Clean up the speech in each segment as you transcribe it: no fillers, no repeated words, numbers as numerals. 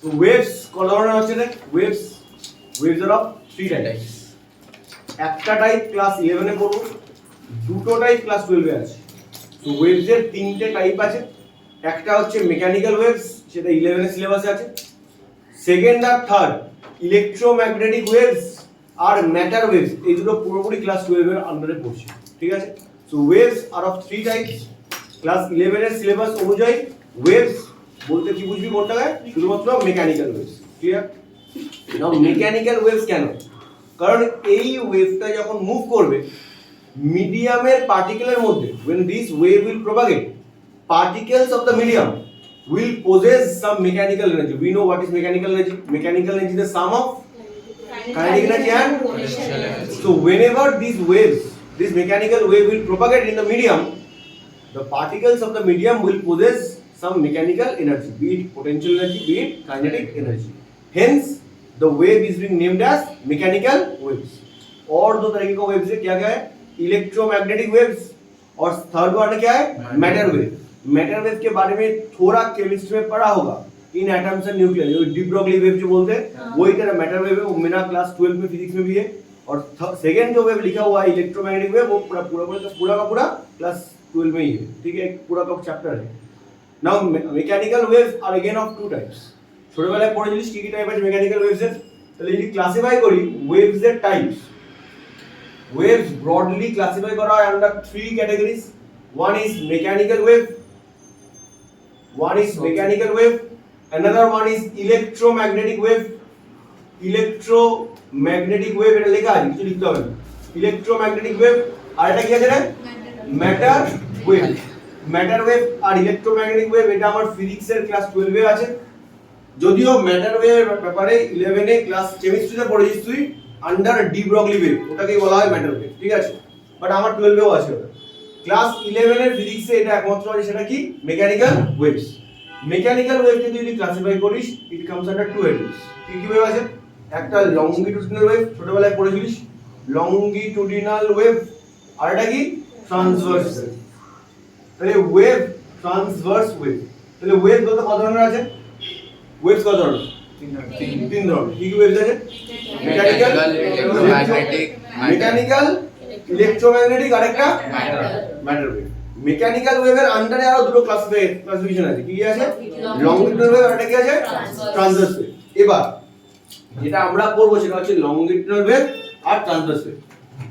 তো ওয়েভস কত ধরনের হচ্ছে রে? Waves are of three types. একটা টাইপ ক্লাস 11 এ পড়বো, দুটো টাইপ ক্লাস 12 এ আছে। তো ওয়েভস এর তিনটে টাইপ আছে। একটা হচ্ছে মেকানিক্যাল ওয়েভস, সেটা 11 এর সিলেবাসে আছে। সেকেন্ড আর থার্ড ইলেকট্রোম্যাগনেটিক ওয়েভস আর ম্যাটার ওয়েভস, এই দুটো পুরোপুরি ক্লাস 12 এর আন্ডারে পড়ছে, ঠিক আছে? So waves are of three types. Class 11 এর সিলেবাস অনুযায়ী ওয়েভস বলতে কি বুঝবি কোনটাকে? শুধুমাত্র মেকানিক্যাল ওয়েভস, ক্লিয়ার? নাও মেকানিক্যাল ওয়েভস কেন? কারণ এই ওয়েভটা যখন মুভ করবে মিডিয়ামের পার্টিকেলের মধ্যে, when this wave will propagate, particles of the medium will possess some mechanical energy. We know what is mechanical energy. Mechanical energy is the sum of kinetic energy and potential energy. So whenever these waves, this mechanical wave will propagate in the medium, the particles of the medium will possess some mechanical energy, be it potential energy, be it kinetic energy. Hence the wave is being named as mechanical waves. और दो तरह के waves है, क्या क्या है? Electromagnetic waves, और third one क्या है? Matter wave. मैटर वेव के बारे में थोड़ा केमिस्ट्री में पढ़ा होगा, इन एटम्स एंड न्यूक्लियस, जो डी ब्रॉगली वेव जो बोलते हैं वही तरह मैटर वेव है, वो मेरा क्लास 12 में फिजिक्स में भी है। और सेकेंड जो वेव लिखा हुआ है इलेक्ट्रोमैग्नेटिक वेव, वो पूरा का पूरा क्लास 12 में ही है, ठीक है? एक पूरा का चैप्टर है। Now mechanical waves are again of two types. ছোটবেলায় পড়েছিলিস কি কি টাইপ আছে মেকানিক্যাল ওয়েভস এর? তাহলে যদি ক্লাসিফাই করি ওয়েভস এর types, waves broadly classify kora hoy under three categories. One is mechanical wave, another one is electromagnetic wave এটা লেখা আছে, কিছু লিখতে হবে না। ইলেকট্রোম্যাগনেটিক ওয়েভ আর এটা কি আছে রে? ম্যাটার ওয়েভ আর ইলেকট্রোম্যাগনেটিক ওয়েভ, এটা আমার ফিজিক্সের ক্লাস 12 এ আছে। যদিও ম্যাটার ওয়েভের ব্যাপারে 11 এ ক্লাস কেমিস্ট্রিতে পড়েছিস তুই আন্ডার ডি ব্রগলি ওয়েভ, ওটাকেই বলা হয় ম্যাটার ওয়েভ, ঠিক আছে? বাট আমার 12 এও আছে ওটা। ক্লাস 11 এর ফিজিক্সে এটা একমাত্র আছে, সেটা কি? Mechanical waves. মেকানিক্যাল ওয়েভকে যদি ক্লাসিফাই করিস it comes under two headings. কি কি ওয়েভ আছে? একটা লংগিটিউডিনাল ওয়েভ, ছোটবেলায় পড়েছিলিস লংগিটিউডিনাল ওয়েভ, আর এটা কি? Transverse wave. তাহলে ওয়েভ, ট্রান্সভার্স ওয়েভ। তাহলে ওয়েভ বলতে কত ধরনের আছে? ওয়েভস কত ধরনের? তিন ধরনের। কি কি ওয়েভস আছে? মেকানিক্যাল, ইলেকট্রোম্যাগনেটিক আর একটা ম্যাটার ওয়েভ। মেকানিক্যাল ওয়েভের আন্ডারে আরো দুটো ক্লাসিফিকেশন আছে। কি কি আছে? লংগিটিউডিনাল ওয়েভ আর একটা কি আছে? Transverse wave. এবার যেটা আমরা পড়বো সেটা হচ্ছে লংগিটিউডিনাল ওয়েভ আর ট্রান্সভার্স ওয়েভ।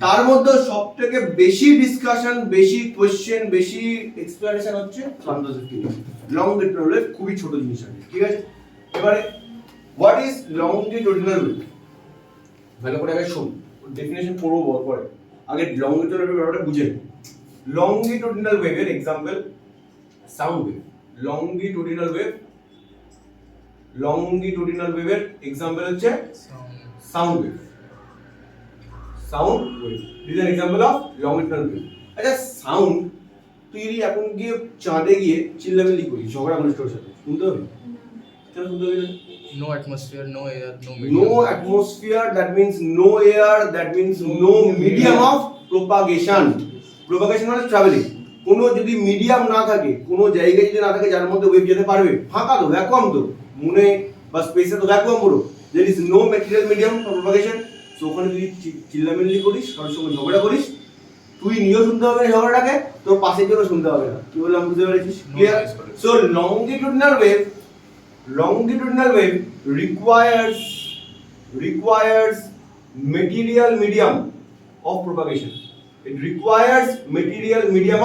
তার মধ্যে সবথেকে বেশি ডিসকাশন, বেশি কোশ্চেন, বেশি এক্সপ্লানেশন হচ্ছে ট্রান্সভার্স ওয়েভ। লংগিটিউডিনাল ওয়েভ খুবই ছোট জিনিস আছে, ঠিক আছে? এবারে হোয়াট ইজ লংগিটিউডিনাল ওয়েভ? ভালো করে আগে শুন, ডেফিনেশন পড়বো পরে, আগে লংগিটিউডিনাল ওয়েভের ব্যাপারটা বুঝে নিন। লংগিটিউডিনাল ওয়েভের এক্সাম্পল সাউন্ড ওয়েভ। লংগিটিউডিনাল ওয়েভের এক্সাম্পল হচ্ছে sound wave. This is an example of longitudinal wave. আচ্ছা, সাউন্ড তুই যদি এখন গিয়ে চাঁদে গিয়ে চিল্লামিল্লি করিস, ঝগড়া করিস তোর সাথে, শুনতে হবে? কেন শুনতে হবে? No atmosphere, no air, no medium. No atmosphere, that means no air, that means no medium of propagation. Propagation মানে ট্রাভেলিং। কোনো যদি মিডিয়াম না থাকে, কোনো জায়গায় যদি না থাকে যার মধ্যে ওয়েভ যেতে পারবে, ফাঁকা তো, ভ্যাকুয়াম তো, মুনে বা স্পেসে তো ভ্যাকুয়াম পুরো। there is no material medium for propagation. So ওখানে যদি চিল্লামিল্লি করিস, কারোর সঙ্গে ঝগড়া করিস, তুই নিজেও শুনতে হবে না ঝগড়াটাকে, তোর পাশের জন্য শুনতে হবে না। কি বললাম বুঝতে পেরেছিস? Clear? So longitudinal wave requires material medium of propagation. It requires material medium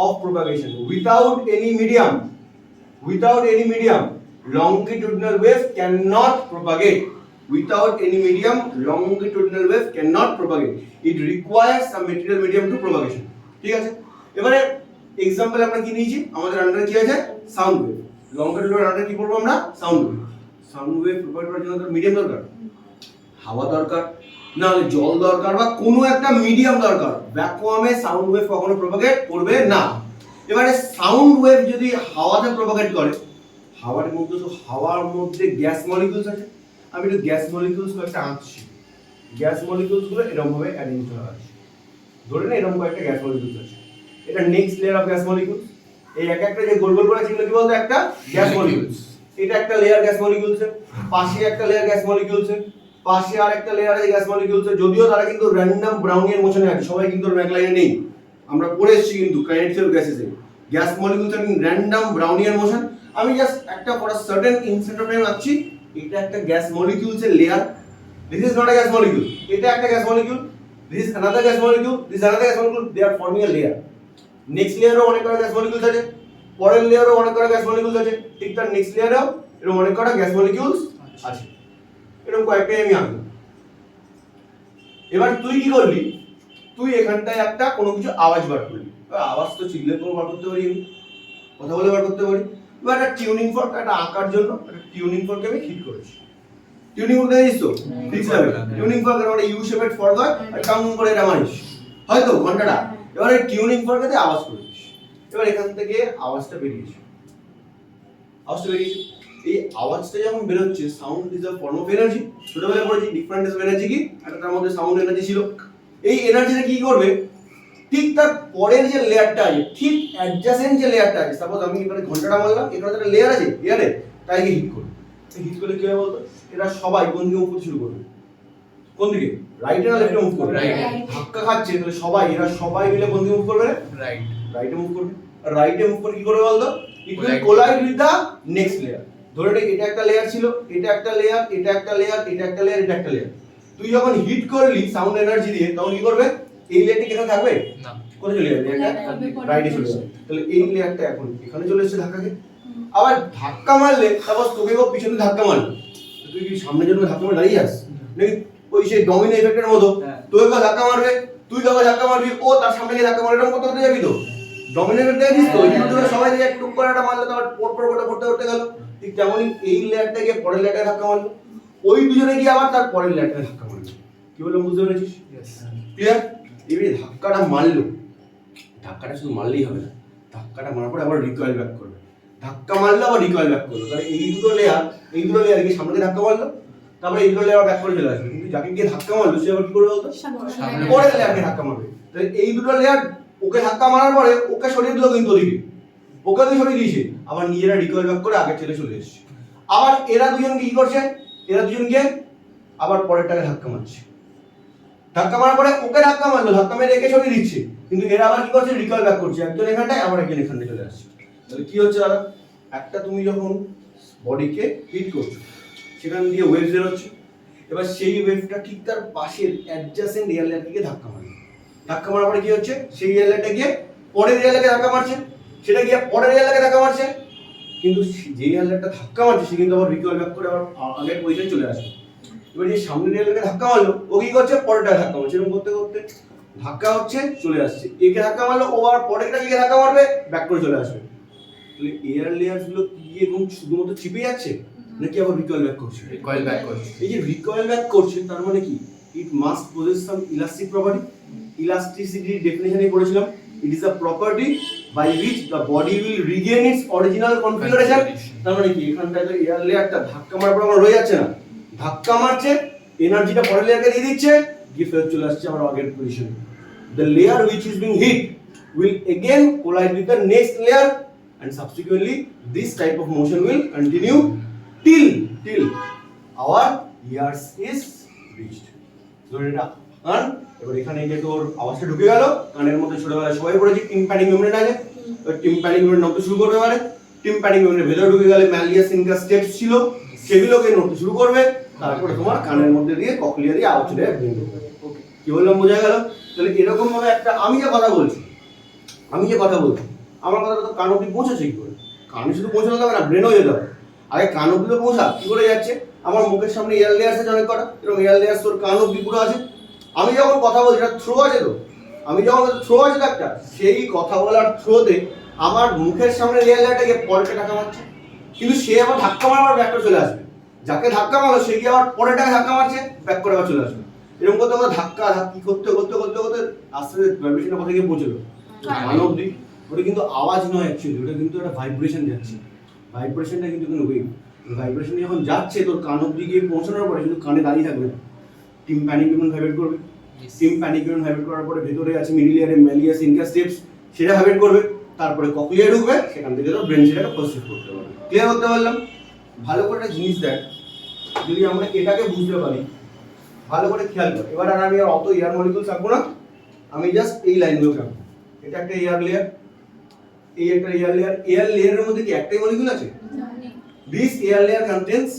of propagation. Without any medium, longitudinal wave cannot propagate. Without any medium, longitudinal wave cannot propagate. It requires some material medium to propagation. ঠিক আছে? এবারে example আমরা কি নিয়েছি? আমাদের আন্ডারে কি আছে? Sound wave. লংগিটিউডিনাল আন্ডারে কি পড়বো আমরা? Sound wave. Sound wave provide করার জন্য তো মিডিয়াম দরকার, হাওয়া দরকার, না হলে জল দরকার, বা কোনো একটা মিডিয়াম দরকার। ভ্যাকুয়ামে সাউন্ড ওয়েভ কখনো প্রোপাগেট করবে না। এবারে সাউন্ড ওয়েভ যদি হাওয়াতে প্রোপাগেট করে, হাওয়ার মধ্যে গ্যাস মলিকিউলস আছে। আমি একটু গ্যাস মলিকিউলস কয়েকটা আঁকছি। গ্যাস মলিকিউলস গুলো এরকম ভাবে অ্যারেঞ্জ করা আছে। ধরে নে এরকম কয়েকটা গ্যাস মলিকিউলস আছে। এটা next layer of gas molecules. এই এক একটা যে গোল গোল করে আছে কি বলতো একটা গ্যাস মলিকিউলস। এটা একটা লেয়ার গ্যাস মলিকিউলস এর, পাশে একটা লেয়ার গ্যাস মলিকিউলস এর, পাশে আর একটা লেয়ার আছে গ্যাস মলিকিউলস এর। যদিও তারা কিন্তু র্যান্ডম ব্রাউনিয়ান মোশনে আছে, সবাই কিন্তু ম্যাকলাইনে নেই। আমরা পড়ে এসেছি কিন্তু কাইনেটিক্স অফ গ্যাসেস এ গ্যাস মলিকিউলস আর র্যান্ডম ব্রাউনিয়ান মোশন। আমি জাস্ট একটা for a certain instant of time আছি, এটা একটা গ্যাস মলিকিউলস এর layer. This is not a gas molecule, এটা একটা gas molecule, this is another gas molecule, this is another gas molecule, they are forming a layer. Next লেয়ারও অনেক কটা gas molecules আছে, পরের লেয়ারও অনেক কটা গ্যাস মলিকিউলস আছে, ঠিক তার নেক্সট লেয়ারেও এরকম অনেক কটা গ্যাস মলিকিউলস আছে। এরকম কয়েকটাই আমি আঁকলাম। এবার তুই কি করলি, তুই এখানটায় একটা কোনো কিছু আওয়াজ বার করলি। আওয়াজ তো চিল্লে করে বার করতে পারি, আমি কথা বলে বার করতে পারি। এবার একটা টিউনিং ফর্ক, একটা আঁকার জন্য একটা টিউনিং ফর্ক আমি হিট করেছি। টিউনিং ফর্ক জানিস তো, ঠিক আছে? টিউনিং ফর্ক এর মানে ইউ শেপেড ফর্ক হয়, আর কাম করে এটা মানিস হয়তো ঘন্টাটা। এবারে টিউনিং ফর্কেতে আওয়াজ করেছিস, এবার এখান থেকে আওয়াজটা বেরিয়েছে, আওয়াজটা বেরিয়েছে। এই আওয়াজটা যখন বের হচ্ছে, sound is a form of energy. ছোটবেলায় পড়েছি ডিফারেন্ট টাইপস অফ এনার্জি কি, একটা তার মধ্যে সাউন্ড এনার্জি ছিল। এই এনার্জিটা কি করবে, ঠিক তার পরের যে লেয়ারটা আছে, ঠিক অ্যাডজাসেন্ট যে লেয়ারটা আছে, সাপোজ আমি এখানে ঘন্টাটা মারলাম, এখানে একটা লেয়ার আছে এয়ারে, তাই হিট করবে। হিট করলে কি হবে বলতো, এরা সবাই কোন দিকে মুভ শুরু করবে, কোন দিকে, রাইটে না লেফটে মুভ করবে? ধাক্কা খাচ্ছে, তাহলে সবাই এরা সবাই মিলে কোন দিকে মুভ করবে? রাইট, রাইটে মুভ করবে। আর রাইটে মুভ করে কি করবে বলতো, it will collide with the next layer. ধরে নে এটা একটা লেয়ার ছিল, এটা একটা লেয়ার, এটা একটা লেয়ার, এটা একটা লেয়ার, এটা একটা লেয়ার। তুই যখন হিট করলি সাউন্ড এনার্জি দিয়ে, তখন কি করবে, এই লেয়ারটি এখানে থাকবে না, কোথায় চলে যাবে, লেয়ারটা রাইটে চলে যাবে। তাহলে এই লেয়ারটা এখন এখানে চলে এসেছে ধাক্কাকে। আবার ধাক্কা মারলে, তারপর তোকে কেউ পিছনে ধাক্কা মারলো, তুই কি সামনে জন্য ধাক্কা মারে দাঁড়িয়ে আস নাকি? ওই সেই ডমিনো এফেক্টের মতো তোকে কেউ ধাক্কা মারবে, তুই কাউকে ধাক্কা মারবি, ও তার সামনে গিয়ে ধাক্কা মারবে, এরকম করতে করতে যাবি তো। ডমিনো এফেক্ট দেখিস তো, ইউটিউবে সবাই যে টুক করে একটা মারলো, তারপর পর পর করতে করতে গেল। ঠিক তেমনই এই লেয়ারটা গিয়ে পরের লেয়ারটায় ধাক্কা মারলো, ওই দুজনে গিয়ে আবার তার পরের লেয়ারটায় ধাক্কা মারলো। কি বললাম বুঝতে পেরেছিস? ক্লিয়ার? এবারে ধাক্কাটা মারলো, ধাক্কাটা শুধু মারলেই হবে না, ধাক্কাটা মারার পরে আবার রিকয়েল ব্যাক করবে। ধাক্কা মারলো আবার রিকয়েল ব্যাক করলো। তাহলে এই দুটো লেয়ার কি সামনে ধাক্কা মারলো, তারপরে এই দুটো লেয়ার ব্যাক করে চলে আসবে। কিন্তু যাকে গিয়ে ধাক্কা মারলো সে আবার কি করবে বলতো, পরের লেয়ারকে ধাক্কা মারবে। তাহলে এই দুটো লেয়ার ওকে ধাক্কা মারার পরে ওকে সরিয়ে দিল, কিন্তু ওদিকে ওকে তো সরিয়ে দিয়েছে, আবার নিজেরা রিকয়েল ব্যাক করে আগের চলে এসেছে। আবার এরা দুজন কি করছে, এরা দুজনকে আবার পরেরটাকে ধাক্কা মারছে। ধাক্কা মারার পরে ওকে ধাক্কা মারলো, ধাক্কা মেরে একে সরিয়ে দিচ্ছে, কিন্তু এরা আবার কি করছে, রিকয়েল ব্যাক করছে। একজন এখানটায়, আবার একজন এখানটায় চলে আসছে। তাহলে কি হচ্ছে দাদা, একটা তুমি যখন বডিকে হিট করছো, সেখান দিয়ে ওয়েভ বের হচ্ছে। এবার সেই ওয়েভটা ঠিক তার পাশের অ্যাডজাসেন্ট এয়ার লেয়ারকে ধাক্কা মারবে। ধাক্কা মারার পরে কি হচ্ছে, সেই এয়ার লেয়ারটা গিয়ে পরের এয়ার লেয়ারকে ধাক্কা মারছে, সেটা গিয়ে পরের এয়ার লেয়ারকে ধাক্কা মারছে। কিন্তু যে এয়ার লেয়ারটা ধাক্কা মারছে সে কিন্তু আবার রিকয়েল ব্যাক করে আবার আগের পজিশনে চলে আসবে। এবার যে সামনের এয়ার লেয়ারকে ধাক্কা মারলো, ও কি করছে, পরেরটা ধাক্কা মারছে। এরকম করতে করতে ধাক্কা হচ্ছে, চলে আসছে। একে ধাক্কা মারলো, ও আর পরেরটা গিয়ে ধাক্কা মারবে, ব্যাক করে চলে আসবে। তাহলে এয়ার লেয়ার গুলো কি এবং শুধুমাত্র চিপে যাচ্ছে, নাকি আবার রিকয়েল ব্যাক করছে? রিকয়েল ব্যাক করছে। এই যে রিকয়েল ব্যাক করছে, তার মানে কি, it must possess some elastic property. Elasticity ডেফিনিশনে পড়েছিলাম, it is a property by which the body will regain its original configuration. তার মানে কি, এখানটায় তো এয়ার লেয়ারটা ধাক্কা মারার পর আমার রয়ে যাচ্ছে না, ধাক্কা মারছে, এনার্জিটা পরের লেয়ারকে দিয়ে দিচ্ছে, গিয়ে ফেরত চলে আসছে আমার আগের পজিশনে। The layer which is being hit will again collide with the next layer, and subsequently this type of motion will continue till our ears is reached. ধরে এটা কান, এবার এখানে যে তোর আওয়াজটা ঢুকে গেল কানের মধ্যে। ছোটবেলায় সবাই পড়েছি টিম্প্যানিক মেমব্রেন আছে, টিম্প্যানিক মেমব্রেন নড়তে শুরু করবে। এবারে টিম্প্যানিক মেমব্রেনের ভেতরে ঢুকে গেলে ম্যালিয়াস ইনকাস স্টেপস ছিল, সেগুলোকে নড়তে শুরু করবে। তারপরে তোমার কানের মধ্যে দিয়ে ককলিয়া দিয়ে আওয়াজ চলে যাবে। ওকে, কি বললাম বোঝা গেল? তাহলে এরকম ভাবে একটা আমি যে কথা বলছি, আমার কথাটা তো কান অব্দি পৌঁছেছে কি করে? কানে শুধু পৌঁছানো যাবে না, ব্রেনও যেতে হবে। আগে কান অব্দি তো পৌঁছা, কি করে যাচ্ছে? আমার মুখের সামনে এয়ার লেয়ার্স আছে অনেক কটা, এরকম এয়ার লেয়ার্স তোর কান অব্দি পুরো আছে। আমি যখন কথা বলছি, এটা থ্রো আছে তো, আমি যখন থ্রো আছে তো একটা, সেই কথা বলার থ্রোতে আমার মুখের সামনে এয়ার লেয়ারটাকে পরেরটা ধাক্কা মারছে, কিন্তু সে আবার ধাক্কা মারার ব্যাকটা চলে আসবে। যাকে ধাক্কা মারলো সে গিয়ে আবার পরেরটাকে ধাক্কা মারছে, ব্যাক করে আবার চলে আসবে। এরকম করতে করতে ধাক্কা ধাক্কি করতে করতে করতে করতে আস্তে আস্তে ভাইব্রেশনটা কোথায় গিয়ে পৌঁছলো, কান অব্দি। ওটা কিন্তু আওয়াজ নয় অ্যাকচুয়ালি, ওটা কিন্তু একটা ভাইব্রেশন যাচ্ছে। ভাইব্রেশনটা কিন্তু কোনো ওয়েভ। ভাইব্রেশন যখন যাচ্ছে তোর কান অব্দি গিয়ে পৌঁছানোর পরে শুধু কানে দাঁড়িয়ে থাকবে না, টিম্প্যানিক মেমব্রেন ভাইব্রেট করবে। টিম্প্যানিক মেমব্রেন ভাইব্রেট করার পরে ভেতরে আছে মিডল ইয়ারে ম্যালিয়াস ইনকাস স্টেপস, সেটা ভাইব্রেট করবে। তারপরে ককলিয়ায় ঢুকবে, সেখান থেকে তো ব্রেন সেটাকে প্রসেস করতে পারবে। ক্লিয়ার করতে পারলাম? ভালো করে একটা জিনিস দেখ, যদি আমরা এটাকে বুঝতে পারি, ভালো করে খেয়াল কর। এবার আর আমি আর অত এয়ার মলিকিউলস আঁকবো না, আমি জাস্ট এই লাইনগুলোকে আঁকবো। এটা একটা এয়ার লেয়ার, এই একটা এয়ার লেয়ার। এয়ার লেয়ারের মধ্যে কি একটাই মলিকিউল আছে? This air layer contains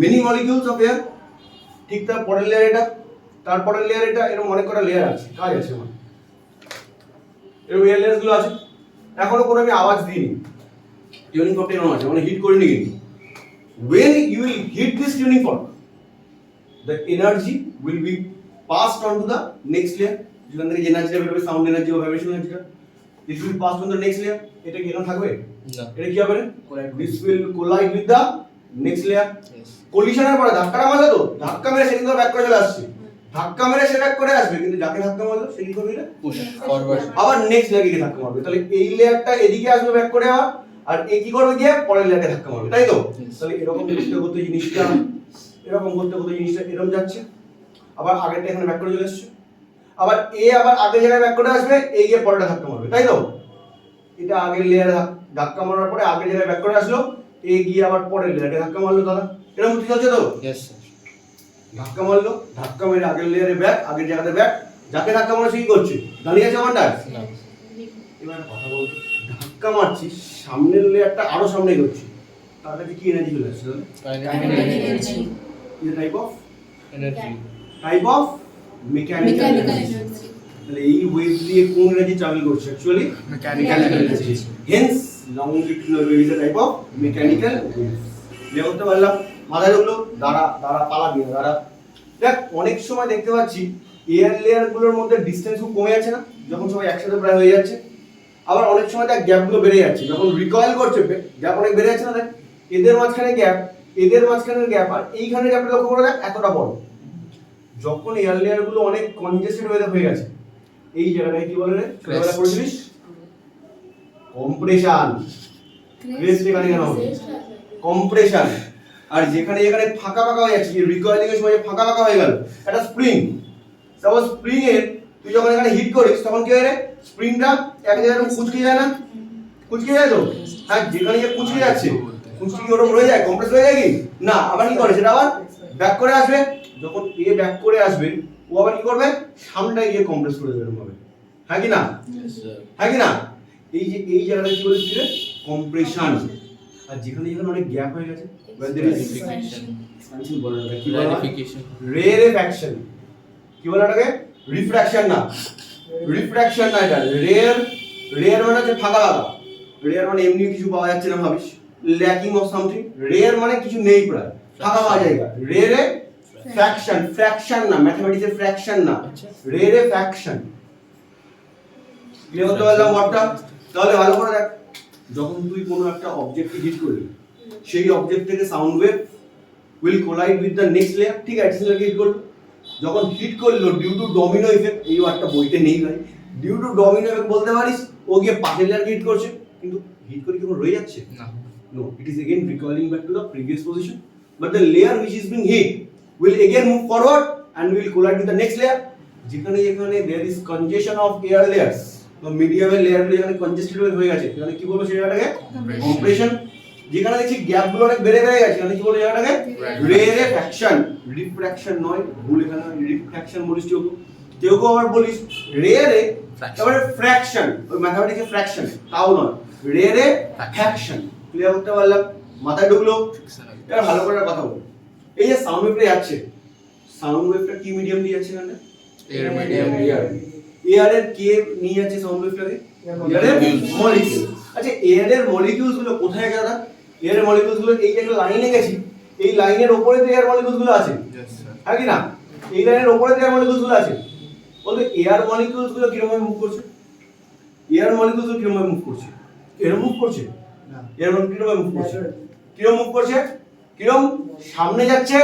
many molecules of air. ঠিক তার পরের লেয়ার এটা, তারপরের লেয়ার এটা, এরকম অনেক কটা লেয়ার আছে, কাজ আছে আমার। এরকম এয়ার লেয়ারস গুলো আছে। এখনো কোনো আমি আওয়াজ দিইনি, টিউনিং ফর্কটা এরকম আছে, মানে হিট করিনি কিন্তু। when you will hit this tuning fork, the energy will be passed on to the next layer. যেখান থেকে এনার্জিটা বেরোবে, সাউন্ড এনার্জি বা ভাইব্রেশন এনার্জিটা, this will pass on the next layer. এটা কি এরকম থাকবে না, এটা কি হবে? this will collide with the next layer. কলিশনের পরে ধাক্কাটা মারলে তো ধাক্কা মেরে সেদিন তো ব্যাক করে চলে আসছে, ধাক্কা মেরে সে ব্যাক করে আসবে, কিন্তু যাকে ধাক্কা মারলো সে কি করবে? পুশ ফরওয়ার্ড, আবার নেক্সট লেয়ারে গিয়ে ধাক্কা মারবে। তাহলে এই লেয়ারটা এদিকে আসবে ব্যাক করে, আর এই কি করবে গিয়ে পরের লেয়ারে ধাক্কা মারবে, তাই তো? তাহলে এরকম করতে করতে জিনিসটা এরকম করতে করতে জিনিসটা এরকম যাচ্ছে, আবার আগেরটা এখানে ব্যাক করে চলে আসছে, আবার এ আবার আগের জায়গায় ব্যাক করে আসবে, এই গিয়ে পরেরটা ধাক্কা মারবে, তাই তো? এটা আগের লেয়ারে ধাক্কা মারার পরে আগের জায়গায় ব্যাক করে আসলো, এ গিয়ে আবার পরের লেয়ারে ধাক্কা মারলো। দাদা এরকম কি চলছে তো? Yes sir. ধাক্কা মারলো, ধাক্কা মেরে আগের লেয়ারে ব্যাক, আগের জায়গাতে ব্যাক, যাকে ধাক্কা মারছে কি করছে? দাঁড়িয়ে আছে আমারটা না। এবার কথা বলতে, ধাক্কা মারছি, সামনের লেয়ারটা আরো সামনে এগোচ্ছে, তার কাছে কি এনার্জি চলে আসছে? Energy. Is type of energy, type of mechanical energy. তাহলে এই ওয়েভ দিয়ে কোন এনার্জি ট্রাভেল করছে? Actually mechanical energy. Hence longitudinal wave is a type of mechanical wave. Clear করতে পারলাম? মাথায় ঢুকলো? দাঁড়া দাঁড়া, পালা দিয়ে দাঁড়া। দেখ অনেক সময় দেখতে পাচ্ছি এয়ার লেয়ার গুলোর মধ্যে ডিসটেন্স খুব কমে যাচ্ছে না, যখন সবাই একসাথে প্রায় হয়ে যাচ্ছে। আবার অনেক সময় দেখ গ্যাপ গুলো বেড়ে যাচ্ছে, যখন রিকয়েল করছে গ্যাপ অনেক বেড়ে যাচ্ছে না। দেখ এদের মাঝখানে গ্যাপ, এদের মাঝখানের গ্যাপ, আর এইখানে গ্যাপটা লক্ষ্য করে দেখ এতটা বড়। যখন এয়ার লেয়ার গুলো অনেক কনজেস্টেড হয়ে গেছে, এই জায়গাটায় কি বলে রে? ছোটবেলা পড়েছিলিস কম্প্রেশন। ক্রেস্ট এখানে কেন হবে? কম্প্রেশন। আর যেখানে যেখানে ফাঁকা ফাঁকা হয়ে যাচ্ছে, রিকয়েলিং এর সময় ফাঁকা ফাঁকা হয়ে গেল, একটা স্প্রিং, সাপোজ স্প্রিং এর তুই যখন এখানে হিট করিস তখন কি হয় রে? স্প্রিংটা এক জায়গায় কুঁচকে যায় না? কুঁচকে যায় তো? হ্যাঁ, যেখানে যে কুঁচকে যাচ্ছে, কুঁচকি ওরকম রয়ে যায়, কম্প্রেস হয়ে যায় কি না? আবার কি করে সেটা আবার ব্যাক করে আসবে। যখন এ ব্যাক করে আসবে, ও আবার কি করবে? সামনেটায় গিয়ে কম্প্রেস করে দেবে হবে। হ্যাঁ কি না? হ্যাঁ কি না? এই যে এই জায়গাটা কি বলেছি রে? কম্প্রেশন। আর যেখানে যেখানে অনেক গ্যাপ হয়ে গেছে, এক্সপানশন বলে না, কি বলে? রেরিফিকেশন। রেরিফ্যাকশন। কি বলে এটাকে? রিফ্র্যাকশন না, রিফ্র্যাকশন না, এটা রেয়ার। রেয়ার মানে হচ্ছে ফাঁকা ফাঁকা। রেয়ার মানে এমনি কিছু পাওয়া যাচ্ছে না ভাবিস, ল্যাকিং অফ সামথিং। রেয়ার মানে কিছু নেই, প্রায় ফাঁকা পাওয়া জায়গা। রেরে ফ্র্যাকশন, ফ্র্যাকশন না, ম্যাথমেটিক্সের ফ্র্যাকশন না, রেরে ফ্র্যাকশন। ক্লিয়ার করতে পারলাম ওয়ার্ডটা? তাহলে ভালো করে দেখ, যখন তুই কোনো একটা অবজেক্টকে হিট করবি, সেই অবজেক্ট থেকে sound wave will collide with the next layer. ঠিক আছে, লেয়ারকে হিট করলো, যখন হিট করলো ডিউ টু ডমিনো ইফেক্ট, এই ওয়ার্ডটা বইতে নেই ভাই, ডিউ টু ডমিনো ইফেক্ট বলতে পারিস, ও গিয়ে পাশের লেয়ারকে হিট করছে, কিন্তু হিট করে কি কোনো রয়ে যাচ্ছে না? No, it is again recoiling back to the previous position, but the layer which is being hit will again move forward and will collide with the next layer. যেখানে যেখানে there is congestion of air layers, তো মিডিয়ামের লেয়ারগুলো যেখানে congested হয়ে গেছে, সেখানে কি বলবো সেটাকে? কম্প্রেশন। যেখানে দেখছি গ্যাপগুলো অনেক বেড়ে গেছে, সেখানে কি বলবো জায়গাটাকে? রেরিফ্র্যাকশন। রিফ্র্যাকশন নয়, ভুল, এখানে রিফ্র্যাকশন বলিস কেউ কেউ আবার বলিস রেরে, তারপরে ফ্র্যাকশন, ওই ম্যাথমেটিক্সের ফ্র্যাকশন, তাও নয়, রেরে ফ্র্যাকশন। ক্লিয়ার করতে পারলাম? মাথায় ঢুকলো? এবার ভালো করে কথা বল। এই যে সাউন্ড ওয়েভটা যাচ্ছে, সাউন্ড ওয়েভটা কি মিডিয়াম দিয়ে যাচ্ছে? এখানে এয়ার মিডিয়াম। এয়ারের কে নিয়ে যাচ্ছে সাউন্ড ওয়েভটাকে? এয়ারের মলিকিউল। আচ্ছা, এয়ারের মলিকিউলস গুলো কোথায় গেছে দাদা? এয়ারের মলিকিউলস গুলো এই যে একটা লাইনে গেছি, এই লাইনের উপরে তো এয়ার মলিকিউলস গুলো আছে, হ্যাঁ কি না? এই লাইনের উপরে তো এয়ার মলিকিউলস গুলো আছে। বলতে এয়ার মলিকিউলস গুলো কিরকম ভাবে মুভ করছে? এয়ার মলিকিউলস গুলো কিরকম ভাবে মুভ করছে? এরকম মুভ করছে না, এয়ার মলিকিউল কিরকম ভাবে মুভ করছে? কিরকম মুভ করছে? কিরকম? সামনে যাচ্ছে,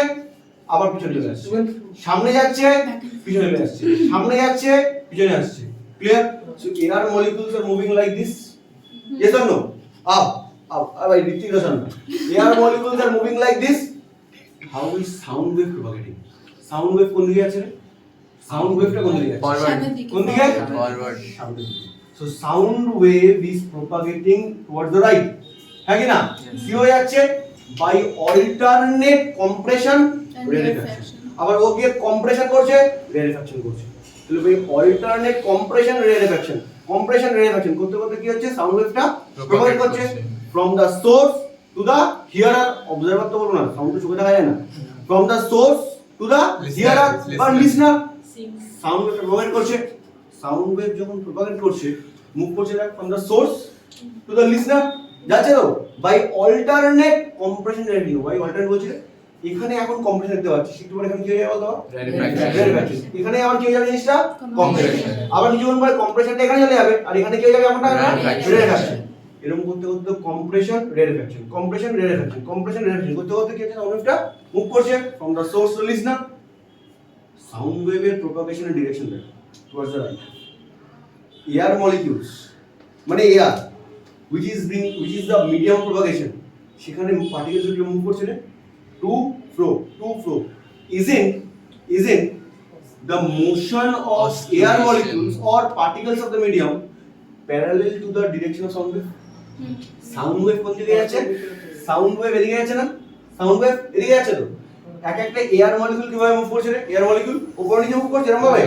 আবার পিছনে চলে আসছে, সামনে যাচ্ছে, পিছনে চলে আসছে, সামনে যাচ্ছে, পিছনে আসছে। Clear? So air molecules are moving like this, yes or no? up by Ritik Roshan. Air molecules are moving like this. How is sound wave propagating? Sound wave কোন দিকে আছে? সাউন্ড ওয়েভটা কোন দিকে আছে? ফরওয়ার্ড। কোন দিকে? Forward. So sound wave is propagating towards the right. হ্যাঁ কি না? কি হয়ে যাচ্ছে? By alternate compression rarefaction. আবার ও গিয়ে কম্প্রেশন করছে, rarefaction করছে। তাহলে ভাই alternate compression rarefaction করতে করতে কি হচ্ছে? সাউন্ড ওয়েভটা প্রপাগেট করছে from the source to the hearer, observer তো বলবো না, সাউন্ড তো চোখে দেখা যায় না, from the source to the hearer বা listener, সাউন্ড ওয়েভটা প্রপাগেট করছে। সাউন্ড ওয়েভ যখন প্রপাগেট করছে, মুভ করছে from the source to the listener, যাচ্ছে তো by alternate compression radio. By alternate বলছে এখানে এখন কম্প্রেশন দেখতে পাচ্ছি, একটু পরে এখানে কি হয়ে যাবে বলতো? রেডিফ্র্যাকশন। এখানে আবার কি হয়ে যাবে জিনিসটা? কম্প্রেশন। আবার কিছুক্ষণ পরে কম্প্রেশনটা এখানে চলে যাবে, আর এখানে কি হয়ে যাবে আমারটা? রেডিফ্র্যাকশন। এরকম করতে করতে compression rarefaction, compression rarefaction, compression rarefaction করতে করতে কি হচ্ছে? সাউন্ড ওয়েভটা মুভ করছে from the source to listener. Sound ওয়েভের প্রপাগেশনের ডিরেকশন দেখো towards the right. Air molecules মানে air which is the medium of propagation, সেখানে পার্টিকেলস গুলো মুভ করছে না to fro isn't the motion of air molecules or particles of the medium parallel to the direction of sound wave? Sound wave কোন দিকে যাচ্ছে? Sound wave এদিকে যাচ্ছে না? সাউন্ড ওয়েভ এদিকে যাচ্ছে তো। এক একটা এয়ার মলিকিউল কিভাবে মুভ করছে রে? এয়ার মলিকিউল উপর নিচে মুভ করছে এরকম ভাবে,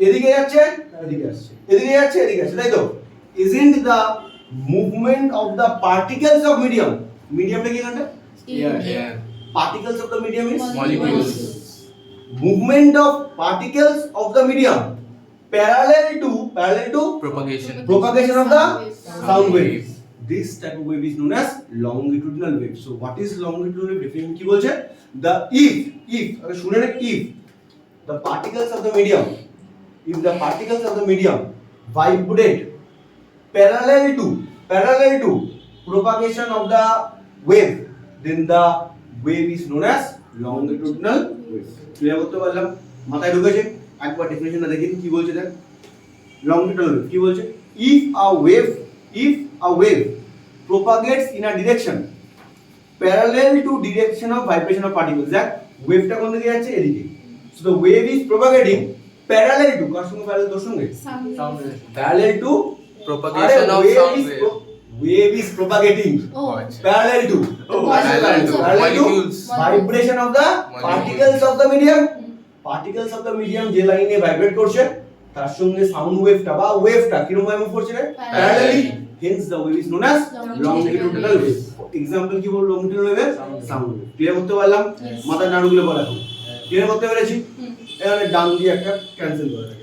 এদিকে যাচ্ছে এদিকে আসছে, এদিকে যাচ্ছে এদিকে আসছে, তাই তো? Isn't the movement of the particles of medium টা কি এখানটা? air. Particles of the medium is Molecules. movement of particles of the medium parallel to Propagation. propagation of the sound wave. This type of wave is known as longitudinal wave. So what is longitudinal wave? Definition কি বলছে? The if আরে শুনে নে, if the particles of the medium vibrate parallel to propagation of the wave, then the wave is known as longitudinal wave. Clear করতে পারলাম? মাথায় ঢুকেছে? একবার ডেফিনিশনটা দেখেন কি বলছে দেখ। longitudinal wave কি বলছে? if a wave propagates in a direction parallel to direction of vibration of particles, দেখ ওয়েভটা কোন দিকে যাচ্ছে? এদিকে। so the wave is propagating parallel to, কার সঙ্গে প্যারালাল? তোর সঙ্গে Sound wave. parallel to Propagation of sound wave. wave is propagating parallel to molecules. vibration of the particles of the medium যে লাইনে ভাইব্রেট করছে তার সঙ্গে সাউন্ড ওয়েভটা কিরকম ভাবে মুভ করছে? Parallelly. hence the wave is known as longitudinal wave. Example কি বলবো longitudinal wave? Sound wave. Clear করতে পারলাম? মাথা নাড়ুগুলো বলা এখন ক্লিয়ার করতে পেরেছি? এখানে ডান দিয়ে একটা ক্যান্সেল করে রাখি।